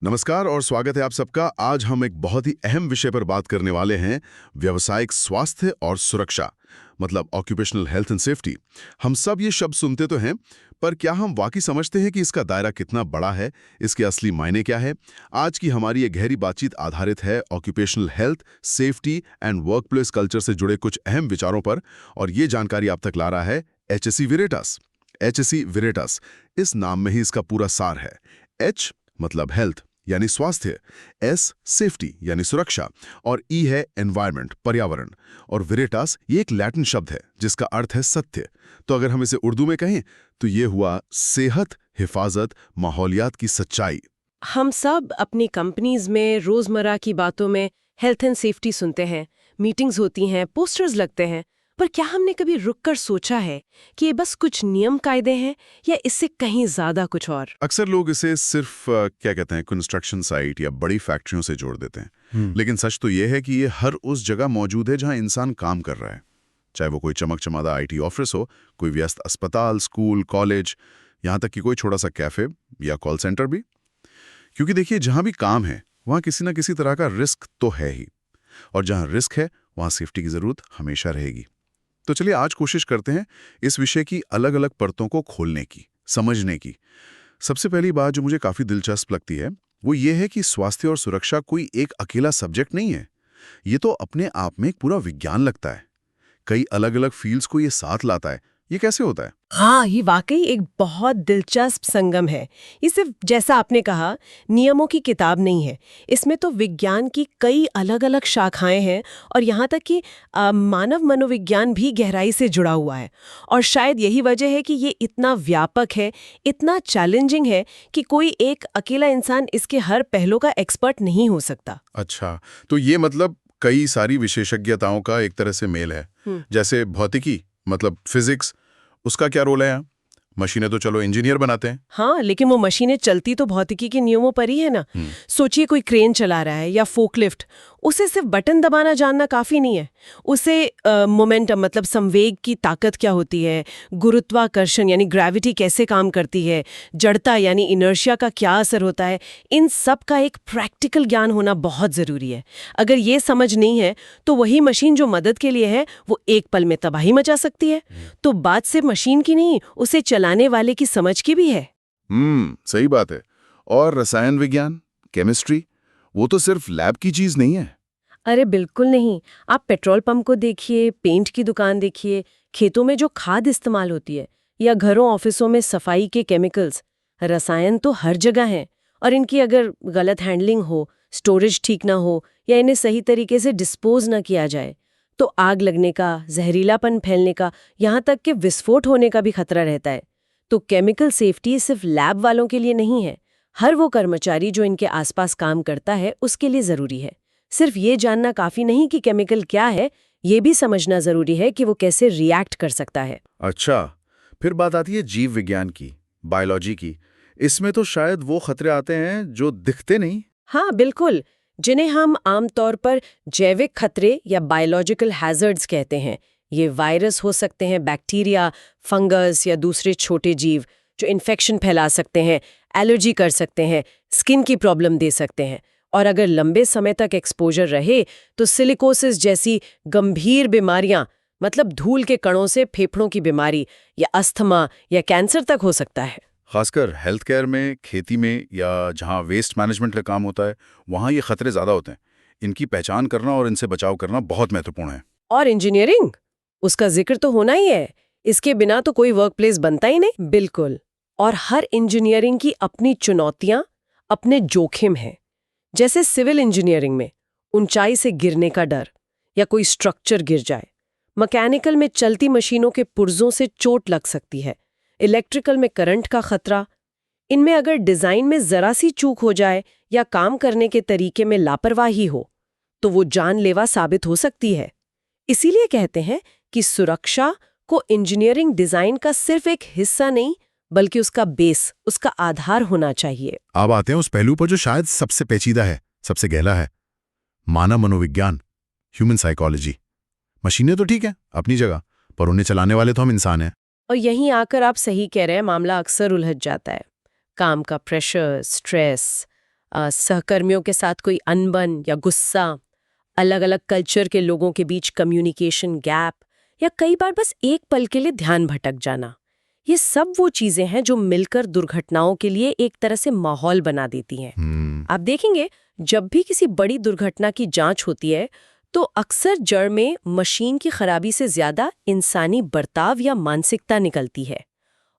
नमस्कार और स्वागत है आप सबका। आज हम एक बहुत ही अहम विषय पर बात करने वाले हैं, व्यावसायिक स्वास्थ्य और सुरक्षा, मतलब ऑक्यूपेशनल हेल्थ एंड सेफ्टी। हम सब ये शब्द सुनते तो हैं, पर क्या हम वाकई समझते हैं कि इसका दायरा कितना बड़ा है, इसके असली मायने क्या है? आज की हमारी ये गहरी बातचीत आधारित है occupational health, safety and workplace culture से जुड़े कुछ अहम विचारों पर, और ये जानकारी आप तक ला रहा है एचएससी वेरेटास। एचएससी वेरेटास, इस नाम में ही इसका पूरा सार है। एच मतलब हेल्थ यानी स्वास्थ्य, एस सेफ्टी यानी सुरक्षा, और ई है एनवायरनमेंट पर्यावरण, और वेरेटास ये एक लैटिन शब्द है जिसका अर्थ है सत्य। तो अगर हम इसे उर्दू में कहें तो ये हुआ सेहत, हिफाजत, माहौलियात की सच्चाई। हम सब अपनी कंपनीज में रोजमर्रा की बातों में हेल्थ एंड सेफ्टी सुनते हैं, मीटिंग्स होती हैं, पोस्टर्स लगते हैं, पर क्या हमने कभी रुककर सोचा है कि ये बस कुछ नियम कायदे हैं या इससे कहीं ज्यादा कुछ और? अक्सर लोग इसे सिर्फ क्या कहते हैं, कंस्ट्रक्शन साइट या बड़ी फैक्ट्रियों से जोड़ देते हैं, लेकिन सच तो ये है कि ये हर उस जगह मौजूद है जहां इंसान काम कर रहा है। चाहे वो कोई चमक चमादा आईटी ऑफिस हो, कोई व्यस्त अस्पताल, स्कूल, कॉलेज, यहाँ तक कि कोई छोटा सा कैफे या कॉल सेंटर भी। क्योंकि देखिए, जहां भी काम है वहां किसी ना किसी तरह का रिस्क तो है ही, और जहां रिस्क है वहां सेफ्टी की जरूरत हमेशा रहेगी। तो चलिए आज कोशिश करते हैं इस विषय की अलग अलग परतों को खोलने की, समझने की। सबसे पहली बात जो मुझे काफी दिलचस्प लगती है वो ये है कि स्वास्थ्य और सुरक्षा कोई एक अकेला सब्जेक्ट नहीं है। ये तो अपने आप में एक पूरा विज्ञान लगता है, कई अलग अलग फील्ड्स को ये साथ लाता है। ये कैसे होता है? हाँ, ये वाकई एक बहुत दिलचस्प संगम है। ये सिर्फ जैसा आपने कहा नियमों की किताब नहीं है, इसमें तो विज्ञान की कई अलग अलग शाखाएं हैं, और यहाँ तक कि मानव मनोविज्ञान भी गहराई से जुड़ा हुआ है। और शायद यही वजह है कि ये इतना व्यापक है, इतना चैलेंजिंग है कि कोई एक अकेला इंसान इसके हर पहलू का एक्सपर्ट नहीं हो सकता। अच्छा, तो ये मतलब कई सारी विशेषज्ञताओं का एक तरह से मेल है। जैसे भौतिकी मतलब फिजिक्स, उसका क्या रोल है यहाँ? मशीनें तो चलो इंजीनियर बनाते हैं। हाँ, लेकिन वो मशीनें चलती तो भौतिकी के नियमों पर ही है ना। सोचिए कोई क्रेन चला रहा है या फोकलिफ्ट, उसे सिर्फ बटन दबाना जानना काफी नहीं है। उसे मोमेंटम मतलब संवेग की ताकत क्या होती है, गुरुत्वाकर्षण यानी ग्रेविटी कैसे काम करती है, जड़ता यानी इनर्शिया का क्या असर होता है, इन सब का एक प्रैक्टिकल ज्ञान होना बहुत जरूरी है। अगर ये समझ नहीं है तो वही मशीन जो मदद के लिए है वो एक पल में तबाही मचा सकती है। तो बात सिर्फ मशीन की नहीं, उसे चलाने वाले की समझ की भी है। सही बात है। और रसायन विज्ञान, केमिस्ट्री, वो तो सिर्फ लैब की चीज नहीं है। अरे बिल्कुल नहीं। आप पेट्रोल पंप को देखिए, पेंट की दुकान देखिए, खेतों में जो खाद इस्तेमाल होती है, या घरों ऑफिसों में सफाई के केमिकल्स, रसायन तो हर जगह हैं। और इनकी अगर गलत हैंडलिंग हो, स्टोरेज ठीक ना हो, या इन्हें सही तरीके से डिस्पोज ना किया जाए, तो आग लगने का, जहरीलापन फैलने का, यहाँ तक कि विस्फोट होने का भी खतरा रहता है। तो केमिकल सेफ्टी सिर्फ लैब वालों के लिए नहीं है, हर वो कर्मचारी जो इनके आसपास काम करता है उसके लिए जरूरी है। सिर्फ ये जानना काफी नहीं कि केमिकल क्या है, ये भी समझना जरूरी है कि वो कैसे रिएक्ट कर सकता है। अच्छा, फिर बात आती है जीव विज्ञान की, बायोलॉजी की। इसमें तो शायद वो खतरे आते हैं जो दिखते नहीं। हाँ बिल्कुल, जिन्हें हम आमतौर पर जैविक खतरे या बायोलॉजिकल हैजर्ड्स कहते हैं। ये वायरस हो सकते हैं, बैक्टीरिया, फंगस या दूसरे छोटे जीव जो इन्फेक्शन फैला सकते हैं, एलर्जी कर सकते हैं, स्किन की प्रॉब्लम दे सकते हैं। और अगर लंबे समय तक एक्सपोजर रहे तो सिलिकोसिस जैसी गंभीर बीमारियां, मतलब धूल के कणों से फेफड़ों की बीमारी या अस्थमा या कैंसर तक हो सकता है। खासकर हेल्थ केयर में, खेती में या जहाँ वेस्ट मैनेजमेंट का काम होता है, वहाँ ये खतरे ज़्यादा होते हैं। इनकी पहचान करना और इनसे बचाव करना बहुत महत्वपूर्ण है। और इंजीनियरिंग, उसका जिक्र तो होना ही है। इसके बिना तो कोई वर्कप्लेस बनता ही नहीं। बिल्कुल। और हर इंजीनियरिंग की अपनी चुनौतियां, अपने जोखिम हैं। जैसे सिविल इंजीनियरिंग में ऊंचाई से गिरने का डर, या कोई स्ट्रक्चर गिर जाए। मैकेनिकल में चलती मशीनों के पुर्जों से चोट लग सकती है। इलेक्ट्रिकल में करंट का खतरा। इनमें अगर डिजाइन में जरा सी चूक हो जाए या काम करने के तरीके में लापरवाही हो तो वो जानलेवा साबित हो सकती है। इसीलिए कहते हैं कि सुरक्षा को इंजीनियरिंग डिजाइन का सिर्फ एक हिस्सा नहीं, बल्कि उसका बेस, उसका आधार होना चाहिए। अब आते हैं उस पहलू पर जो शायद सबसे पेचीदा है, सबसे गहरा है, मानव मनोविज्ञान, ह्यूमन साइकोलॉजी। मशीनें तो ठीक है अपनी जगह, पर उन्हें चलाने वाले तो हम इंसान हैं। और यहीं आकर आप सही कह रहे हैं, मामला अक्सर उलझ जाता है। काम का प्रेशर, स्ट्रेस, सहकर्मियों के साथ कोई अनबन या गुस्सा, अलग अलग कल्चर के लोगों के बीच कम्युनिकेशन गैप, या कई बार बस एक पल के लिए ध्यान भटक जाना, ये सब वो चीजें हैं जो मिलकर दुर्घटनाओं के लिए एक तरह से माहौल बना देती हैं। आप देखेंगे जब भी किसी बड़ी दुर्घटना की जांच होती है तो अक्सर जड़ में मशीन की खराबी से ज्यादा इंसानी बर्ताव या मानसिकता निकलती है।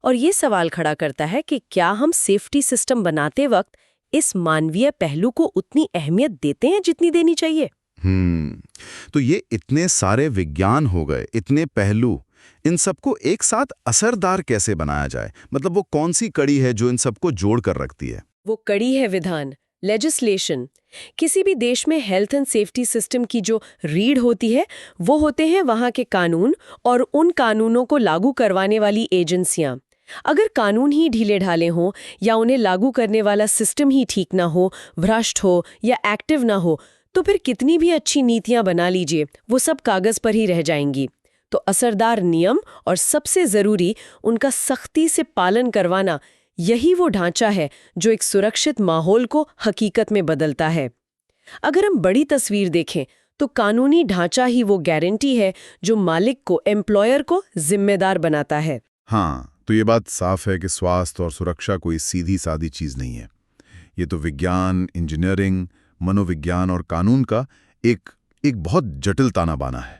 और ये सवाल खड़ा करता है कि क्या हम सेफ्टी सिस्टम बनाते वक्त इस मानवीय पहलू को उतनी अहमियत देते हैं जितनी देनी चाहिए। तो ये इतने सारे विज्ञान हो गए, इतने पहलू, इन सबको एक साथ असरदार कैसे बनाया जाए? मतलब वो कौन सी कड़ी है जो इन सबको जोड़ कर रखती है? वो कड़ी है विधान, लेजिस्लेशन। किसी भी देश में हेल्थ एंड सेफ्टी सिस्टम की जो रीढ़ होती है वो होते हैं वहाँ के कानून और उन कानूनों को लागू करवाने वाली एजेंसियां। अगर कानून ही ढीले ढाले हों या उन्हें लागू करने वाला सिस्टम ही ठीक ना हो, भ्रष्ट हो या एक्टिव ना हो, तो फिर कितनी भी अच्छी नीतियां बना लीजिए वो सब कागज पर ही रह जाएंगी। तो असरदार नियम और सबसे जरूरी उनका सख्ती से पालन करवाना, यही वो ढांचा है जो एक सुरक्षित माहौल को हकीकत में बदलता है। अगर हम बड़ी तस्वीर देखें तो कानूनी ढांचा ही वो गारंटी है जो मालिक को, एम्प्लॉयर को जिम्मेदार बनाता है। हाँ, तो ये बात साफ है कि स्वास्थ्य और सुरक्षा कोई सीधी सादी चीज नहीं है। ये तो विज्ञान, इंजीनियरिंग, मनोविज्ञान और कानून का एक बहुत जटिल ताना बाना है।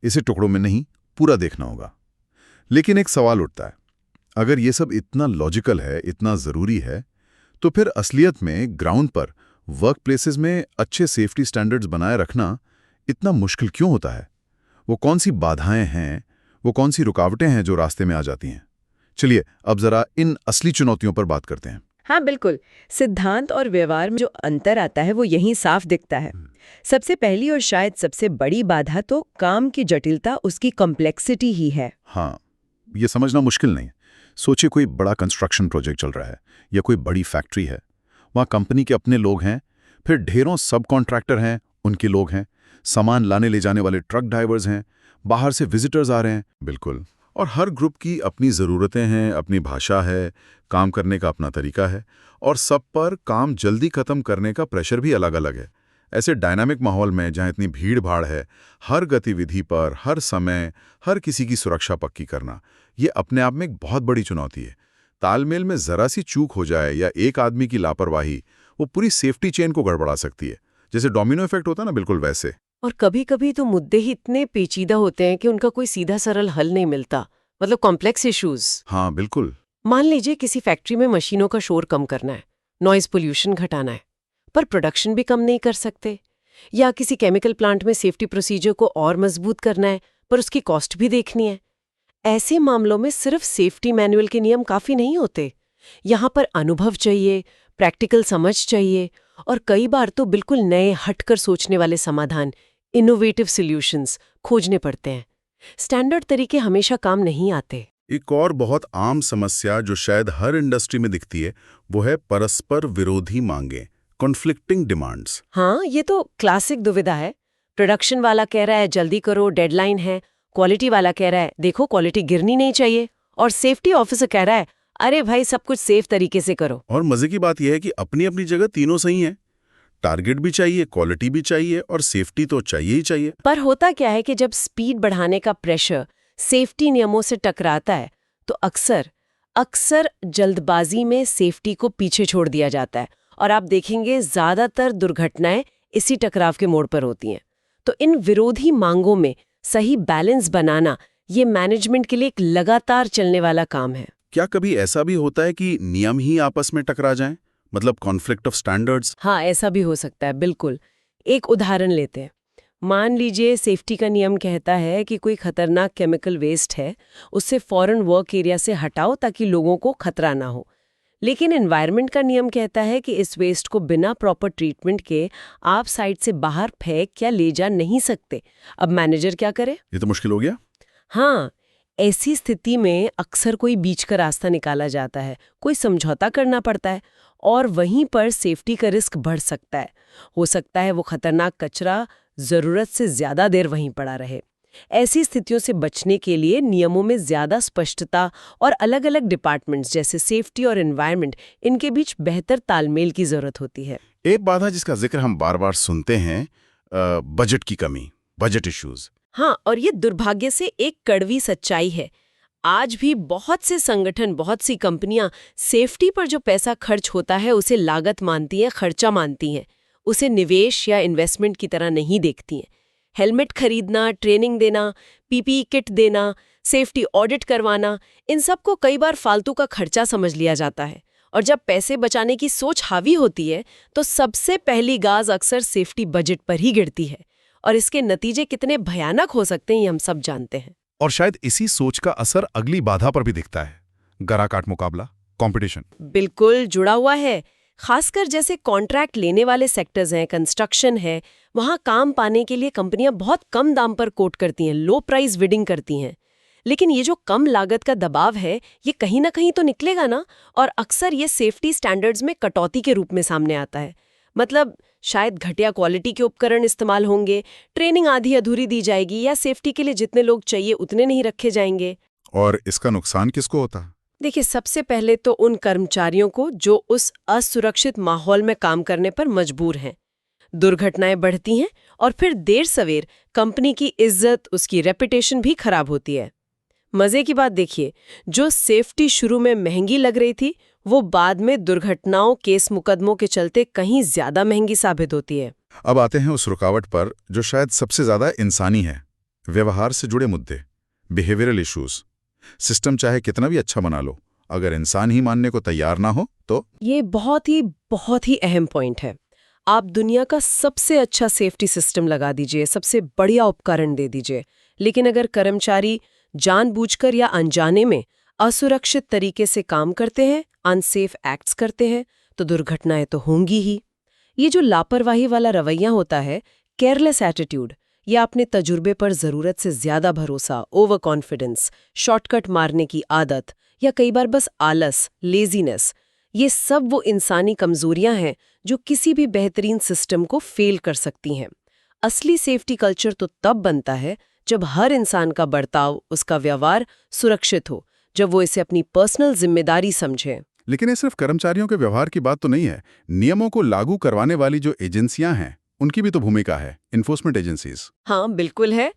इसे टुकड़ों में नहीं, पूरा देखना होगा। लेकिन एक सवाल उठता है, अगर ये सब इतना लॉजिकल है, इतना जरूरी है, तो फिर असलियत में ग्राउंड पर वर्क प्लेसेस में अच्छे सेफ्टी स्टैंडर्ड्स बनाए रखना इतना मुश्किल क्यों होता है? वो कौन सी बाधाएं हैं, वो कौन सी रुकावटें हैं जो रास्ते में आ जाती हैं? चलिए अब जरा इन असली चुनौतियों पर बात करते हैं। हाँ बिल्कुल, सिद्धांत और व्यवहार में जो अंतर आता है वो यहीं साफ दिखता है। सबसे पहली और शायद सबसे बड़ी बाधा तो काम की जटिलता, उसकी कॉम्प्लेक्सिटी ही है। हाँ, ये समझना मुश्किल नहीं। सोचिए कोई बड़ा कंस्ट्रक्शन प्रोजेक्ट चल रहा है या कोई बड़ी फैक्ट्री है। वहाँ कंपनी के अपने लोग हैं, फिर ढेरों सब कॉन्ट्रैक्टर हैं, उनके लोग हैं, सामान लाने ले जाने वाले ट्रक ड्राइवर्स हैं, बाहर से विजिटर्स आ रहे हैं। बिल्कुल। और हर ग्रुप की अपनी ज़रूरतें हैं, अपनी भाषा है, काम करने का अपना तरीका है, और सब पर काम जल्दी खत्म करने का प्रेशर भी अलग अलग है। ऐसे डायनामिक माहौल में जहाँ इतनी भीड़ भाड़ है, हर गतिविधि पर, हर समय, हर किसी की सुरक्षा पक्की करना, ये अपने आप में एक बहुत बड़ी चुनौती है। तालमेल में ज़रा सी चूक हो जाए या एक आदमी की लापरवाही, वो पूरी सेफ्टी चेन को गड़बड़ा सकती है। जैसे डोमिनो इफेक्ट होता है ना, बिल्कुल वैसे। और कभी कभी तो मुद्दे ही इतने पेचीदा होते हैं कि उनका कोई सीधा सरल हल नहीं मिलता, मतलब कॉम्प्लेक्स इश्यूज। हाँ बिल्कुल। मान लीजिए किसी फैक्ट्री में मशीनों का शोर कम करना है, नॉइज पोल्यूशन घटाना है, पर प्रोडक्शन भी कम नहीं कर सकते। या किसी केमिकल प्लांट में सेफ्टी प्रोसीजर को और मजबूत करना है, पर उसकी कॉस्ट भी देखनी है। ऐसे मामलों में सिर्फ सेफ्टी मैनुअल के नियम काफी नहीं होते। यहाँ पर अनुभव चाहिए, प्रैक्टिकल समझ चाहिए, और कई बार तो बिल्कुल नए हटकर सोचने वाले समाधान, इनोवेटिव सॉल्यूशंस खोजने पड़ते हैं। स्टैंडर्ड तरीके हमेशा काम नहीं आते। एक और बहुत आम समस्या जो शायद हर इंडस्ट्री में दिखती है, वो है परस्पर विरोधी मांगें, कॉन्फ्लिक्टिंग डिमांड्स। हाँ, ये तो क्लासिक दुविधा है। प्रोडक्शन वाला कह रहा है जल्दी करो, डेडलाइन है। क्वालिटी वाला कह रहा है देखो क्वालिटी गिरनी नहीं चाहिए। और सेफ्टी ऑफिसर कह रहा है अरे भाई सब कुछ सेफ तरीके से करो। और मजे की बात यह है कि अपनी अपनी जगह तीनों सही हैं। टारगेट भी चाहिए, क्वालिटी भी चाहिए, और सेफ्टी तो चाहिए ही चाहिए। पर होता क्या है कि जब स्पीड बढ़ाने का प्रेशर सेफ्टी नियमों से टकराता है तो अक्सर जल्दबाजी में सेफ्टी को पीछे छोड़ दिया जाता है। और आप देखेंगे ज्यादातर दुर्घटनाएं इसी टकराव के मोड़ पर होती हैं। तो इन विरोधी मांगों में सही बैलेंस बनाना, ये मैनेजमेंट के लिए एक लगातार चलने वाला काम है। क्या कभी ऐसा भी होता है कि नियम ही आपस में टकरा जाएं? मतलब कॉन्फ्लिक्ट ऑफ स्टैंडर्ड्स। हाँ, ऐसा भी हो सकता है, बिल्कुल। एक उदाहरण लेते हैं। मान लीजिए सेफ्टी का नियम कहता है कि कोई खतरनाक केमिकल वेस्ट है, उससे फौरन वर्क एरिया से हटाओ ताकि लोगों को खतरा ना हो। लेकिन एनवायरनमेंट का नियम कहता है कि इस वेस्ट को बिना प्रॉपर ट्रीटमेंट के आप साइट से बाहर फेंक या ले जा नहीं सकते। अब मैनेजर क्या करे? ये तो मुश्किल हो गया। हाँ, ऐसी स्थिति में अक्सर कोई बीच का रास्ता निकाला जाता है, कोई समझौता करना पड़ता है, और वहीं पर सेफ्टी का रिस्क बढ़ सकता है। हो सकता है वो खतरनाक कचरा जरूरत से ज्यादा देर वहीं पड़ा रहे। ऐसी स्थितियों से बचने के लिए नियमों में ज्यादा स्पष्टता और अलग-अलग डिपार्टमेंट्स जैसे सेफ्टी और एनवायरनमेंट इनके बीच बेहतर तालमेल की जरूरत होती है। एक बाधा जिसका जिक्र हम बार बार सुनते हैं, बजट की कमी, बजट इश्यूज। हाँ, और ये दुर्भाग्य से एक कड़वी सच्चाई है। आज भी बहुत से संगठन, बहुत सी कंपनियां सेफ्टी पर जो पैसा खर्च होता है उसे लागत मानती हैं, खर्चा मानती हैं। उसे निवेश या इन्वेस्टमेंट की तरह नहीं देखती हैं। हेलमेट खरीदना, ट्रेनिंग देना, पीपीई किट देना, सेफ्टी ऑडिट करवाना, इन सब को कई बार फालतू का खर्चा समझ लिया जाता है। और जब पैसे बचाने की सोच हावी होती है तो सबसे पहली गाज अक्सर सेफ्टी बजट पर ही गिरती है। और इसके नतीजे कितने भयानक हो सकते हैं ये हम सब जानते हैं। और शायद इसी सोच का असर अगली बाधा पर भी दिखता है, गराकाट मुकाबला, कंपटीशन। बिल्कुल जुड़ा हुआ है। खासकर जैसे कॉन्ट्रैक्ट लेने वाले सेक्टर्स हैं, कंस्ट्रक्शन है, वहां काम पाने के लिए कंपनियां बहुत कम दाम पर कोट करती हैं, लो प्राइस बिडिंग करती हैं। लेकिन ये जो कम लागत का दबाव है ये कहीं ना कहीं तो निकलेगा ना, और अक्सर ये सेफ्टी स्टैंडर्ड्स में कटौती के रूप में सामने आता है। मतलब शायद घटिया क्वालिटी के उपकरण इस्तेमाल होंगे, ट्रेनिंग आधी अधूरी दी जाएगी, या सेफ्टी के लिए जितने लोग चाहिए उतने नहीं रखे जाएंगे। और इसका नुकसान किसको होता है? देखिए, सबसे पहले तो उन कर्मचारियों को जो उस असुरक्षित माहौल में काम करने पर मजबूर हैं। दुर्घटनाएं बढ़ती हैं और फिर देर सवेर कंपनी की इज्जत, उसकी रेपुटेशन भी खराब होती है। मजे की बात देखिए, जो सेफ्टी शुरू में महंगी लग रही थी वो बाद में दुर्घटनाओं, केस मुकदमों के चलते कहीं ज्यादा महंगी साबित होती है। अब आते हैं उस रुकावट पर जो शायद सबसे ज्यादा इंसानी है, व्यवहार से जुड़े मुद्दे, बिहेवियरल इश्यूज। सिस्टम चाहे कितना भी अच्छा बना लो, अगर इंसान ही मानने को तैयार ना हो तो। ये बहुत ही अहम पॉइंट है। आप दुनिया का सबसे अच्छा सेफ्टी सिस्टम लगा दीजिए, सबसे बढ़िया उपकरण दे दीजिए, लेकिन अगर कर्मचारी जानबूझकर या अनजाने में असुरक्षित तरीके से काम करते हैं, अनसेफ एक्ट्स करते हैं, तो दुर्घटनाएं तो होंगी ही। ये जो लापरवाही वाला रवैया होता है, केयरलेस एटीट्यूड, या अपने तजुर्बे पर जरूरत से ज्यादा भरोसा, ओवर कॉन्फिडेंस, शॉर्टकट मारने की आदत, या कई बार बस आलस, लेजीनेस, ये सब वो इंसानी कमजोरियां हैं जो किसी भी बेहतरीन सिस्टम को फेल कर सकती हैं। असली सेफ्टी कल्चर तो तब बनता है जब हर इंसान का बर्ताव, उसका व्यवहार सुरक्षित हो, जब वो इसे अपनी पर्सनल जिम्मेदारी समझे। लेकिन ये सिर्फ कर्मचारियों के व्यवहार की बात तो नहीं है। नियमों को लागू करवाने वाली जो एजेंसियां हैं उनकी भी तो भूमिका है, इन्फोर्समेंट एजेंसीज। हाँ, बिल्कुल है।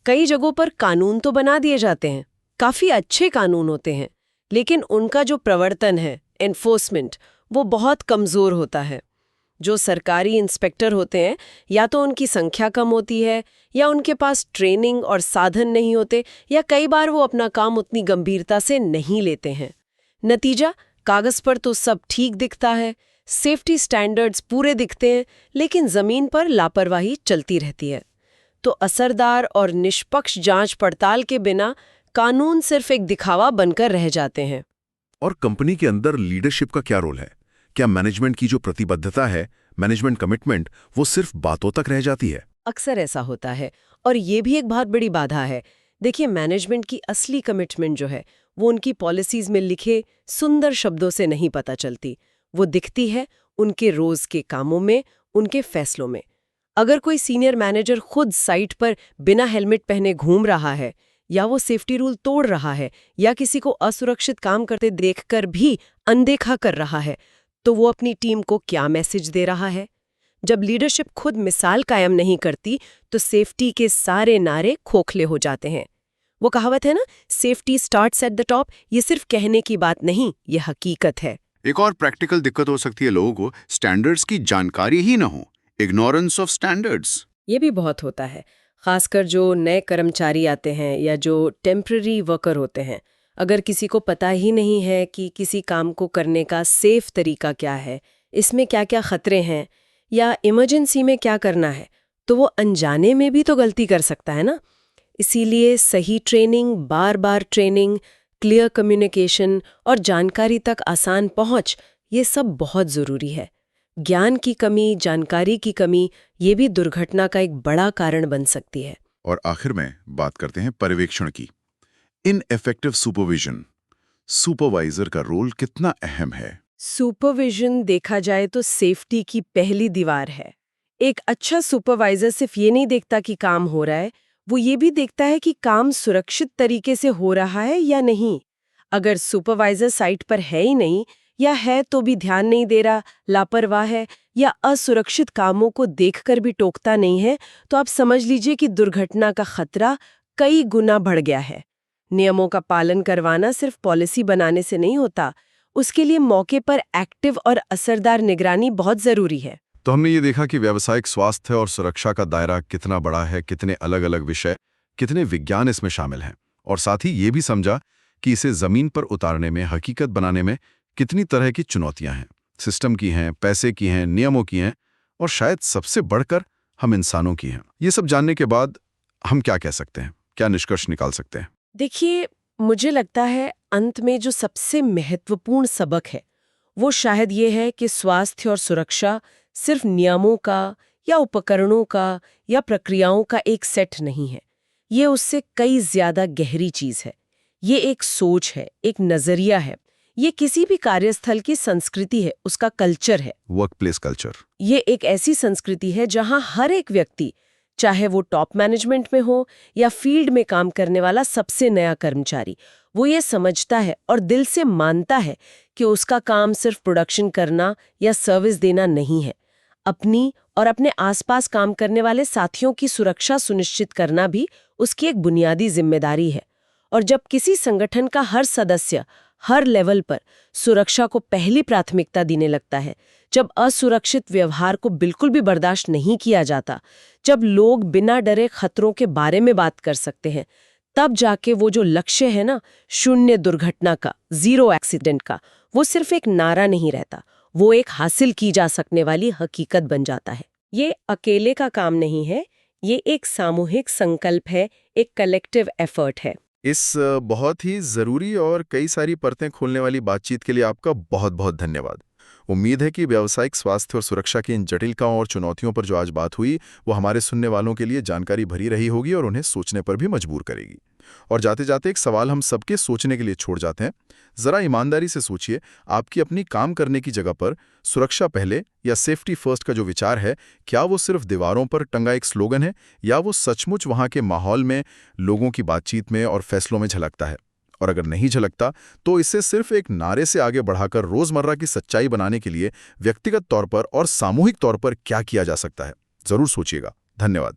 कई जगहों पर कानून तो बना दिए जाते हैं, काफी अच्छे कानून होते हैं, लेकिन उनका जो प्रवर्तन है, एनफोर्समेंट, वो बहुत कमजोर होता है। जो सरकारी इंस्पेक्टर होते हैं, या तो उनकी संख्या कम होती है, या उनके पास ट्रेनिंग और साधन नहीं होते, या कई बार वो अपना काम उतनी गंभीरता से नहीं लेते हैं। नतीजा, कागज पर तो सब ठीक दिखता है, सेफ्टी स्टैंडर्ड्स पूरे दिखते हैं, लेकिन जमीन पर लापरवाही चलती रहती है। तो असरदार और निष्पक्ष जांच पड़ताल के बिना कानून सिर्फ एक दिखावा बनकर रह जाते हैं। और कंपनी के अंदर लीडरशिप का क्या रोल है? क्या मैनेजमेंट की जो प्रतिबद्धता है, मैनेजमेंट कमिटमेंट, वो सिर्फ बातों तक रह जाती है? अक्सर ऐसा होता है, और ये भी एक बहुत बड़ी बाधा है। देखिए, मैनेजमेंट की असली कमिटमेंट जो है वो उनकी पॉलिसीज में लिखे सुंदर शब्दों से नहीं पता चलती। वो दिखती है उनके रोज के कामों में, उनके फैसलों में। अगर कोई सीनियर मैनेजर खुद साइट पर बिना हेलमेट पहने घूम रहा है, या वो सेफ्टी रूल तोड़ रहा है, या किसी को असुरक्षित काम करते देखकर भी अनदेखा कर रहा है, तो वो अपनी टीम को क्या मैसेज दे रहा है? जब लीडरशिप खुद मिसाल कायम नहीं करती तो सेफ्टी के सारे नारे खोखले हो जाते हैं। वो कहावत है ना, safety starts at the top, ये सिर्फ कहने की बात नहीं, ये हकीकत है। एक और प्रैक्टिकल दिक्कत हो सकती है लोगों को स्टैंडर्ड्स की जानकारी ही ना हो, इग्नोरेंस ऑफ स्टैंडर्ड्स। ये भी बहुत होता है, खासकर जो नए कर्मचारी आते हैं या जो टेम्पररी वर्कर होते हैं। अगर किसी को पता ही नहीं है कि किसी काम को करने का सेफ तरीका क्या है, इसमें क्या क्या खतरे हैं, या इमरजेंसी में क्या करना है, तो वो अनजाने में भी तो गलती कर सकता है ना। इसीलिए सही ट्रेनिंग, बार बार ट्रेनिंग, क्लियर कम्युनिकेशन और जानकारी तक आसान पहुंच, ये सब बहुत ज़रूरी है। ज्ञान की कमी, जानकारी की कमी, ये भी दुर्घटना का एक बड़ा कारण बन सकती है। और आखिर में बात करते हैं पर्यवेक्षण की। इनएफेक्टिव सुपरविजन, सुपरवाइजर का रोल कितना अहम है? सुपरविजन देखा जाए तो सेफ्टी की पहली दीवार है। एक अच्छा सुपरवाइजर सिर्फ ये नहीं देखता कि काम हो रहा है, वो ये भी देखता है कि काम सुरक्षित तरीके से हो रहा है या नहीं। अगर सुपरवाइजर साइट पर है ही नहीं, या है तो भी ध्यान नहीं दे रहा, लापरवाह है, या असुरक्षित कामों को देखकर भी टोकता नहीं है, तो आप समझ लीजिए कि दुर्घटना का खतरा कई गुना बढ़ गया है। नियमों का पालन करवाना सिर्फ पॉलिसी बनाने से नहीं होता, उसके लिए मौके पर एक्टिव और असरदार निगरानी बहुत जरूरी है। तो हमने ये देखा कि व्यावसायिक स्वास्थ्य और सुरक्षा का दायरा कितना बड़ा है, कितने अलग अलग विषय, कितने विज्ञान इसमें शामिल हैं, और साथ ही ये भी समझा कि इसे जमीन पर उतारने में, हकीकत बनाने में कितनी तरह की चुनौतियां हैं, सिस्टम की हैं, पैसे की हैं, नियमों की हैं, और शायद सबसे बढ़कर हम इंसानों की हैं। ये सब जानने के बाद हम क्या कह सकते हैं, क्या निष्कर्ष निकाल सकते हैं? देखिए, मुझे लगता है अंत में जो सबसे महत्वपूर्ण सबक है वो शायद ये है कि स्वास्थ्य और सुरक्षा सिर्फ नियमों का या उपकरणों का या प्रक्रियाओं का एक सेट नहीं है। ये उससे कई ज्यादा गहरी चीज है। ये एक सोच है, एक नजरिया है। ये किसी भी कार्यस्थल की संस्कृति है, उसका कल्चर है। Workplace culture. ये एक ऐसी संस्कृति है जहां हर एक व्यक्ति, चाहे वो टॉप मैनेजमेंट में हो या फील्ड में काम करने वाला सबसे नया कर्मचारी, वो ये समझता है और दिल से मानता है कि उसका काम सिर्फ प्रोडक्शन करना या सर्विस देना नहीं है। अपनी और अपने आसपास काम करने वाले साथियों की सुरक्षा सुनिश्चित करना भी उसकी एक बुनियादी जिम्मेदारी है। और जब किसी संगठन का हर सदस्य हर लेवल पर सुरक्षा को पहली प्राथमिकता देने लगता है, जब असुरक्षित व्यवहार को बिल्कुल भी बर्दाश्त नहीं किया जाता, जब लोग बिना डरे खतरों के बारे में बात कर सकते हैं, तब जाके वो जो लक्ष्य है ना, शून्य दुर्घटना का, जीरो एक्सीडेंट का, वो सिर्फ एक नारा नहीं रहता, वो एक हासिल की जा सकने वाली हकीकत बन जाता है। ये अकेले का काम नहीं है, ये एक सामूहिक संकल्प है, एक कलेक्टिव एफर्ट है। इस बहुत ही ज़रूरी और कई सारी परतें खोलने वाली बातचीत के लिए आपका बहुत बहुत धन्यवाद। उम्मीद है कि व्यावसायिक स्वास्थ्य और सुरक्षा की इन जटिलताओं और चुनौतियों पर जो आज बात हुई, वो हमारे सुनने वालों के लिए जानकारी भरी रही होगी और उन्हें सोचने पर भी मजबूर करेगी। और जाते जाते एक सवाल हम सबके सोचने के लिए छोड़ जाते हैं। ज़रा ईमानदारी से सोचिए, आपकी अपनी काम करने की जगह पर सुरक्षा पहले या सेफ्टी फर्स्ट का जो विचार है, क्या वो सिर्फ दीवारों पर टंगा एक स्लोगन है, या वो सचमुच वहाँ के माहौल में, लोगों की बातचीत में और फैसलों में झलकता है? और अगर नहीं झलकता, तो इसे सिर्फ एक नारे से आगे बढ़ाकर रोजमर्रा की सच्चाई बनाने के लिए व्यक्तिगत तौर पर और सामूहिक तौर पर क्या किया जा सकता है? जरूर सोचिएगा। धन्यवाद।